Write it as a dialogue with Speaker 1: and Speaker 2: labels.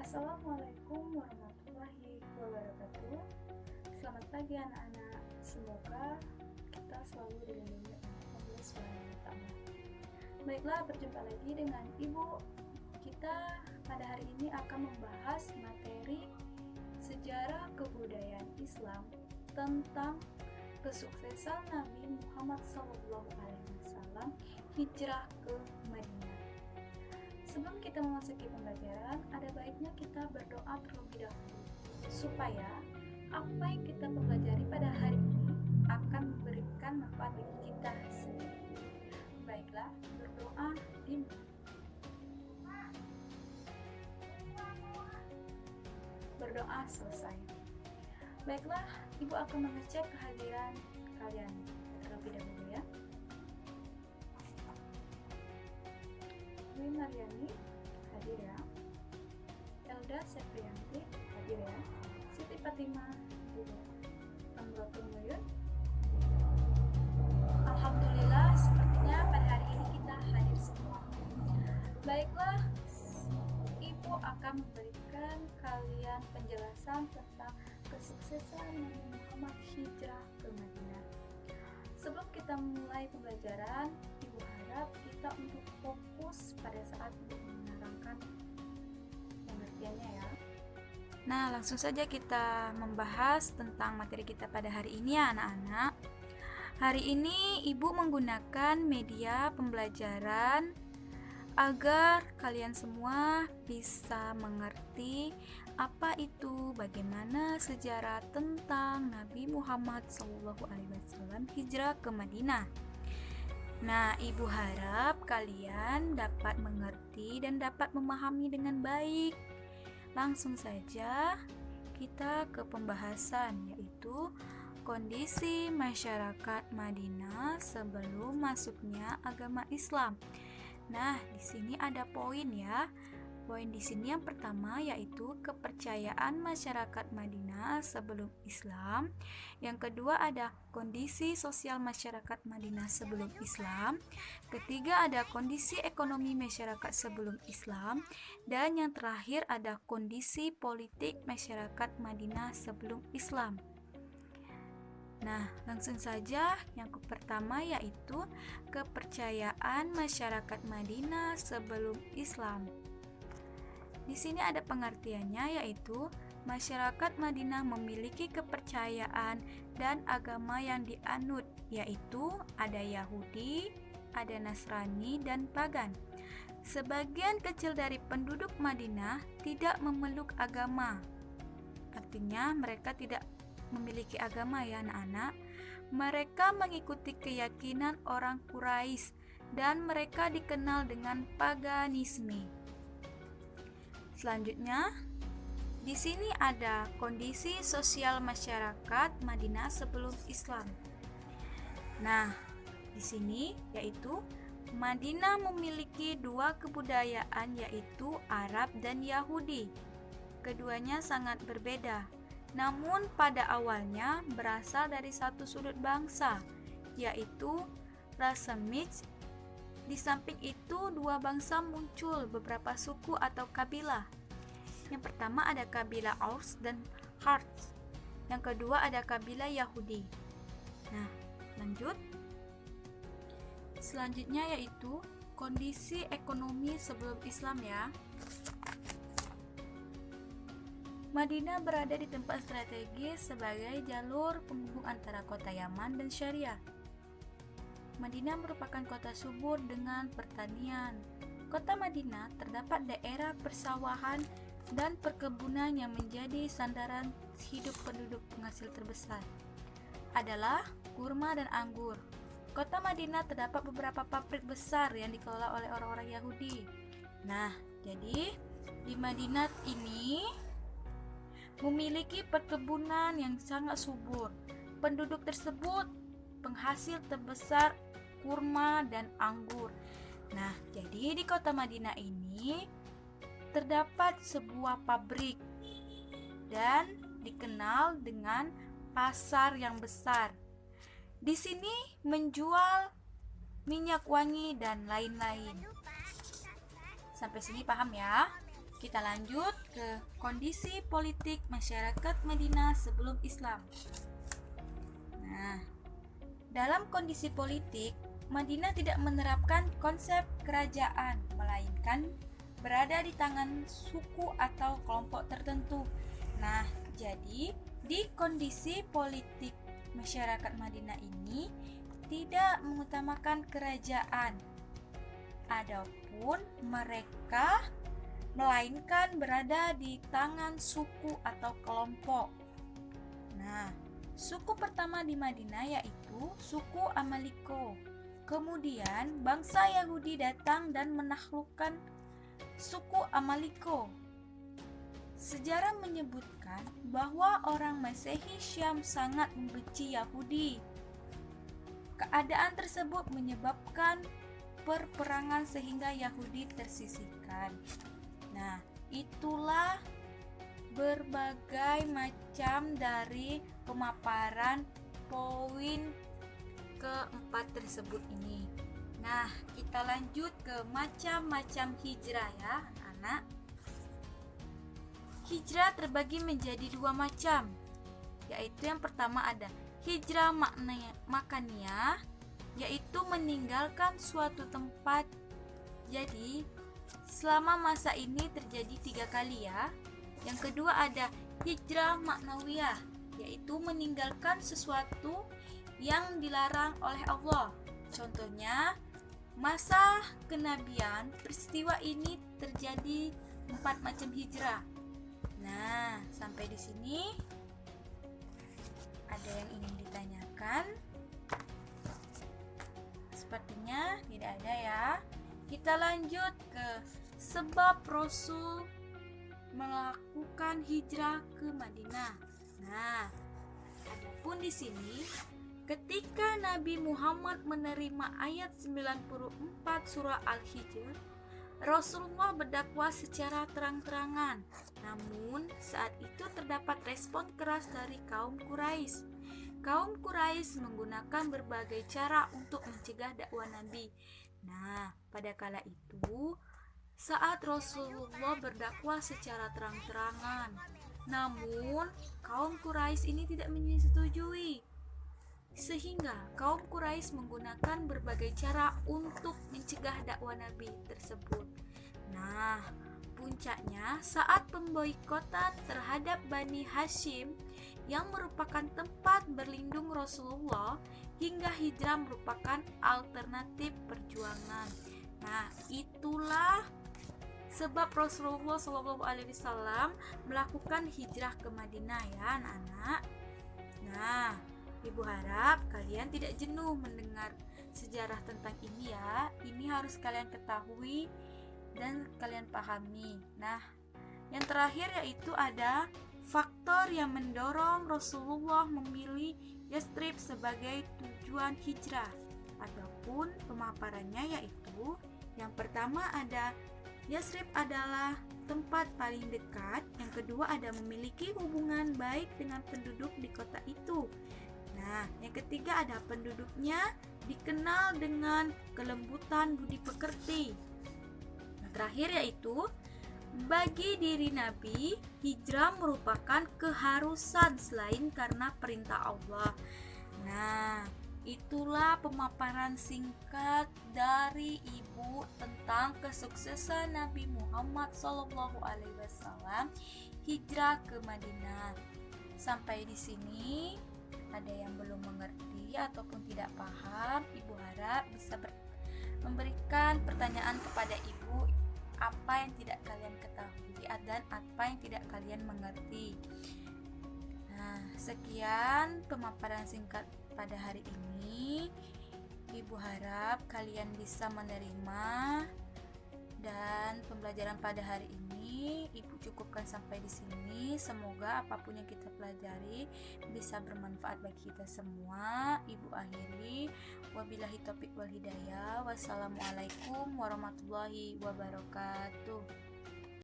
Speaker 1: Assalamualaikum warahmatullahi wabarakatuh. Selamat pagi anak-anak. Semoga kita selalu dilindungi oleh Allah SWT. Baiklah, berjumpa lagi dengan Ibu. Kita pada hari ini akan membahas materi sejarah kebudayaan Islam tentang kesuksesan Nabi Muhammad SAW hijrah ke Madinah. Sebelum kita memasuki pembelajaran, ada baiknya kita berdoa terlebih dahulu supaya apa yang kita pelajari pada hari ini akan memberikan manfaat bagi kita sendiri. Baiklah, berdoa dimulai. Berdoa selesai. Baiklah, Ibu akan mengecek kehadiran kalian terlebih dahulu ya. Dwi Mariani hadir ya. Elda Septrianti hadir ya. Siti Fatima hadir ya. Amrotul Muyun. Alhamdulillah, sepertinya pada hari ini kita hadir semua. Baiklah, Ibu akan memberikan kalian penjelasan tentang kesuksesan Nabi Muhammad hijrah ke Madinah. Sebelum kita mulai pembelajaran, Ibu harap kita untuk fokus pada saat Ibu menerangkan pengertiannya ya. Nah, langsung saja kita membahas tentang materi kita pada hari ini ya anak-anak. Hari ini Ibu menggunakan media pembelajaran agar kalian semua bisa mengerti apa itu, bagaimana sejarah tentang Nabi Muhammad SAW hijrah ke Madinah. Nah, Ibu harap kalian dapat mengerti dan dapat memahami dengan baik. Langsung saja kita ke pembahasan, yaitu kondisi masyarakat Madinah sebelum masuknya agama Islam. Nah, di sini ada poin ya. Poin di sini yang pertama yaitu kepercayaan masyarakat Madinah sebelum Islam. Yang kedua ada kondisi sosial masyarakat Madinah sebelum Islam. Ketiga ada kondisi ekonomi masyarakat sebelum Islam. Dan yang terakhir ada kondisi politik masyarakat Madinah sebelum Islam. Nah, langsung saja yang pertama yaitu kepercayaan masyarakat Madinah sebelum Islam. Di sini ada pengertiannya yaitu masyarakat Madinah memiliki kepercayaan dan agama yang dianut, yaitu ada Yahudi, ada Nasrani dan pagan. Sebagian kecil dari penduduk Madinah tidak memeluk agama. Artinya mereka tidak memiliki agama ya anak-anak. Mereka mengikuti keyakinan orang Quraisy dan mereka dikenal dengan paganisme. Selanjutnya, di sini ada kondisi sosial masyarakat Madinah sebelum Islam. Nah, di sini yaitu Madinah memiliki dua kebudayaan yaitu Arab dan Yahudi. Keduanya sangat berbeda. Namun pada awalnya berasal dari satu sudut bangsa, yaitu ras Semit. Di samping itu dua bangsa muncul beberapa suku atau kabilah. Yang pertama ada kabilah Aus dan Harts. Yang kedua ada kabilah Yahudi. Nah, lanjut. Selanjutnya yaitu kondisi ekonomi sebelum Islam ya. Madinah berada di tempat strategis sebagai jalur penghubung antara kota Yaman dan Syariah. Madinah merupakan kota subur dengan pertanian. Kota Madinah terdapat daerah persawahan dan perkebunan yang menjadi sandaran hidup penduduk penghasil terbesar adalah kurma dan anggur. Kota Madinah terdapat beberapa pabrik besar yang dikelola oleh orang-orang Yahudi. Nah, jadi di Madinah ini memiliki perkebunan yang sangat subur. Penduduk tersebut penghasil terbesar kurma dan anggur. Nah, jadi di kota Madinah ini terdapat sebuah pabrik dan dikenal dengan pasar yang besar. Di sini menjual minyak wangi dan lain-lain. Sampai sini paham ya? Kita lanjut ke kondisi politik masyarakat Madinah sebelum Islam. Nah, dalam kondisi politik, Madinah tidak menerapkan konsep kerajaan, melainkan berada di tangan suku atau kelompok tertentu. Nah, jadi di kondisi politik masyarakat Madinah ini tidak mengutamakan kerajaan, adapun mereka melainkan berada di tangan suku atau kelompok. Nah, suku pertama di Madinah yaitu suku Amaliko. Kemudian bangsa Yahudi datang dan menaklukkan suku Amaliko. Sejarah menyebutkan bahwa orang Masehi Syam sangat membenci Yahudi. Keadaan tersebut menyebabkan perperangan sehingga Yahudi tersisihkan. Nah, itulah berbagai macam dari pemaparan poin keempat tersebut ini. Nah, kita lanjut ke macam-macam hijrah ya, anak. Hijrah terbagi menjadi dua macam, yaitu yang pertama ada hijrah makaniyah, yaitu meninggalkan suatu tempat. Jadi, selama masa ini terjadi 3 kali ya. Yang kedua ada hijrah maknawiyah, yaitu meninggalkan sesuatu yang dilarang oleh Allah. Contohnya, masa kenabian, peristiwa ini terjadi 4 macam hijrah. Nah, sampai di sini ada yang ingin ditanyakan? Sepertinya tidak ada ya. Kita lanjut ke sebab Rasul melakukan hijrah ke Madinah. Nah, adapun di sini ketika Nabi Muhammad menerima ayat 94 surah Al-Hijr, Rasulullah berdakwah secara terang-terangan. Namun, saat itu terdapat respon keras dari kaum Quraisy. Kaum Quraisy menggunakan berbagai cara untuk mencegah dakwah Nabi. Nah, pada kala itu, saat Rasulullah berdakwah secara terang-terangan, namun kaum Quraisy ini tidak menyetujui. Sehingga kaum Quraisy menggunakan berbagai cara untuk mencegah dakwah Nabi tersebut. Nah, puncaknya saat pemboikotan terhadap Bani Hashim yang merupakan tempat berlindung Rasulullah, hingga hijrah merupakan alternatif perjuangan. Nah, itulah sebab Rasulullah SAW melakukan hijrah ke Madinah ya anak-anak. Nah, Ibu harap kalian tidak jenuh mendengar sejarah tentang ini ya. Ini harus kalian ketahui dan kalian pahami. Nah, yang terakhir yaitu ada faktor yang mendorong Rasulullah memilih Yastrib sebagai tujuan hijrah. Adapun pemaparannya yaitu yang pertama ada Yastrib adalah tempat paling dekat. Yang kedua ada memiliki hubungan baik dengan penduduk di kota itu. Nah, yang ketiga ada penduduknya dikenal dengan kelembutan budi pekerti. Yang terakhir yaitu bagi diri Nabi, hijrah merupakan keharusan selain karena perintah Allah. Nah, itulah pemaparan singkat dari Ibu tentang kesuksesan Nabi Muhammad SAW hijrah ke Madinah. Sampai di sini ada yang belum mengerti ataupun tidak paham, Ibu harap bisa memberikan pertanyaan kepada Ibu apa yang tidak kalian ketahui dan apa yang tidak kalian mengerti. Nah, sekian pemaparan singkat pada hari ini. Ibu harap kalian bisa menerima, dan pembelajaran pada hari ini Ibu cukupkan sampai di sini. Semoga apapun yang kita pelajari bisa bermanfaat bagi kita semua. Ibu akhiri, wabillahi taufiq wal hidayah. Wassalamualaikum warahmatullahi wabarakatuh.